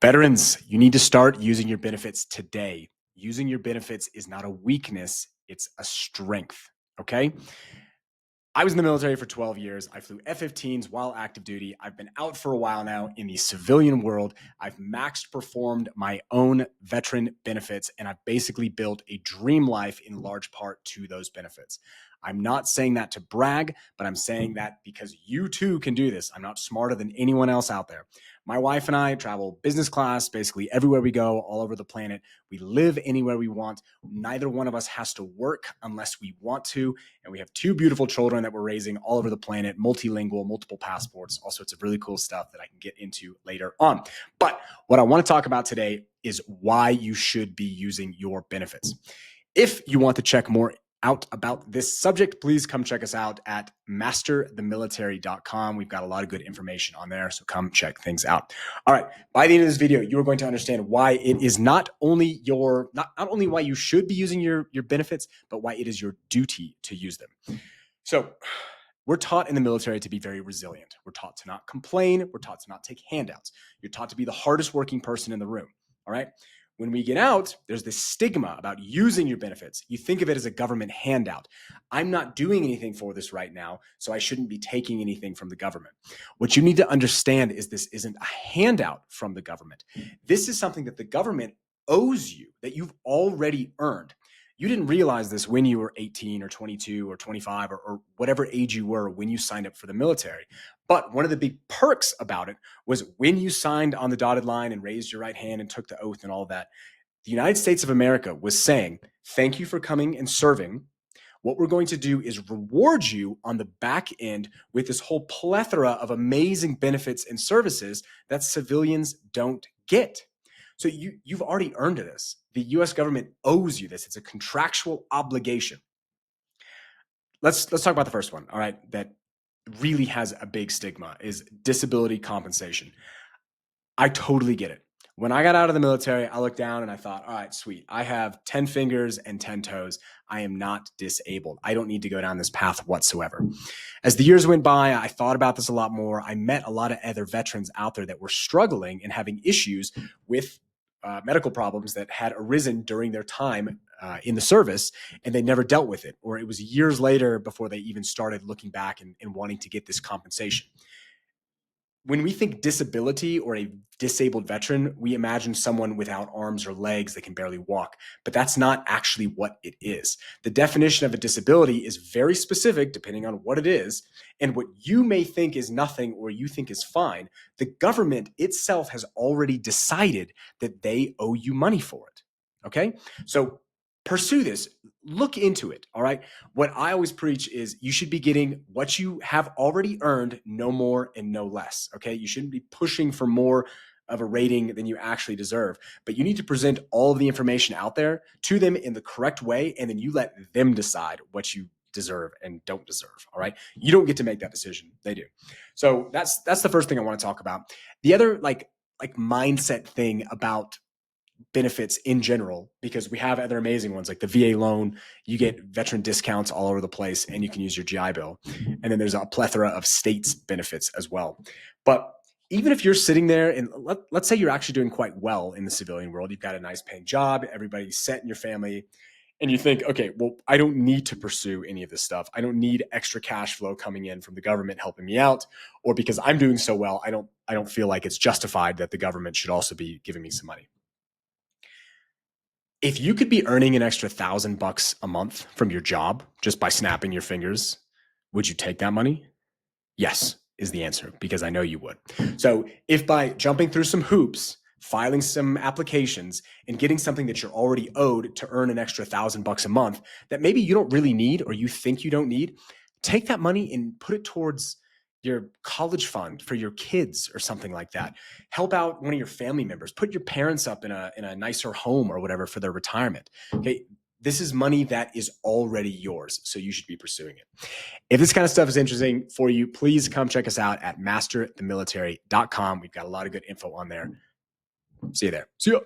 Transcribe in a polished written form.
Veterans, you need to start using your benefits today. Using your benefits is not a weakness, it's a strength. Okay. I was in the military for 12 years. I flew F-15s while active duty. I've been out for a while now in the civilian world. I've maxed performed my own veteran benefits, and I've basically built a dream life in large part to those benefits. I'm not saying that to brag, but I'm saying that because you too can do this. I'm not smarter than anyone else out there. My wife and I travel business class basically everywhere we go, all over the planet. We live anywhere we want. Neither one of us has to work unless we want to. And we have two beautiful children that we're raising all over the planet, multilingual, multiple passports, all sorts of really cool stuff that I can get into later on. But what I want to talk about today is why you should be using your benefits. If you want to check more out about this subject, please come check us out at masterthemilitary.com. We've got a lot of good information on there, so come check things out. All right, by the end of this video, you're going to understand why it is not only why you should be using your benefits, but why it is your duty to use them. So we're taught in the military to be very resilient. We're taught to not complain. We're taught to not take handouts. You're taught to be the hardest working person in the room. All right. When we get out, there's this stigma about using your benefits. You think of it as a government handout. I'm not doing anything for this right now, so I shouldn't be taking anything from the government. What you need to understand is this isn't a handout from the government. This is something that the government owes you, that you've already earned. You didn't realize this when you were 18 or 22 or 25 or whatever age you were when you signed up for the military. But one of the big perks about it was when you signed on the dotted line and raised your right hand and took the oath and all of that, the United States of America was saying, thank you for coming and serving. What we're going to do is reward you on the back end with this whole plethora of amazing benefits and services that civilians don't get. So you've already earned this. The US government owes you this. It's a contractual obligation. Let's talk about the first one, all right, that really has a big stigma is disability compensation. I totally get it. When I got out of the military, I looked down and I thought, all right, sweet. I have 10 fingers and 10 toes. I am not disabled. I don't need to go down this path whatsoever. As the years went by, I thought about this a lot more. I met a lot of other veterans out there that were struggling and having issues with medical problems that had arisen during their time in the service, and they never dealt with it, or it was years later before they even started looking back and wanting to get this compensation. When we think disability or a disabled veteran, we imagine someone without arms or legs that can barely walk, but that's not actually what it is. The definition of a disability is very specific depending on what it is, and what you may think is nothing or you think is fine, the government itself has already decided that they owe you money for it. Okay? So pursue this. Look into it. All right. What I always preach is you should be getting what you have already earned, no more and no less. Okay. You shouldn't be pushing for more of a rating than you actually deserve, but you need to present all of the information out there to them in the correct way. And then you let them decide what you deserve and don't deserve. All right. You don't get to make that decision. They do. So that's the first thing I want to talk about. The other like mindset thing about benefits in general, because we have other amazing ones like the VA loan. You get veteran discounts all over the place and you can use your GI Bill. And then there's a plethora of states benefits as well. But even if you're sitting there and let's say you're actually doing quite well in the civilian world, you've got a nice paying job, everybody's set in your family, and you think, okay, well, I don't need to pursue any of this stuff. I don't need extra cash flow coming in from the government helping me out, or because I'm doing so well, I don't feel like it's justified that the government should also be giving me some money. If you could be earning an extra $1,000 a month from your job just by snapping your fingers, would you take that money? Yes, is the answer, because I know you would. So if by jumping through some hoops, filing some applications, and getting something that you're already owed to earn an extra $1,000 a month that maybe you don't really need or you think you don't need, take that money and put it towards your college fund for your kids or something like that. Help out one of your family members. Put your parents up in a nicer home or whatever for their retirement. Okay, this is money that is already yours, so you should be pursuing it. If this kind of stuff is interesting for you, please come check us out at masterthemilitary.com. We've got a lot of good info on there. See you there. See ya.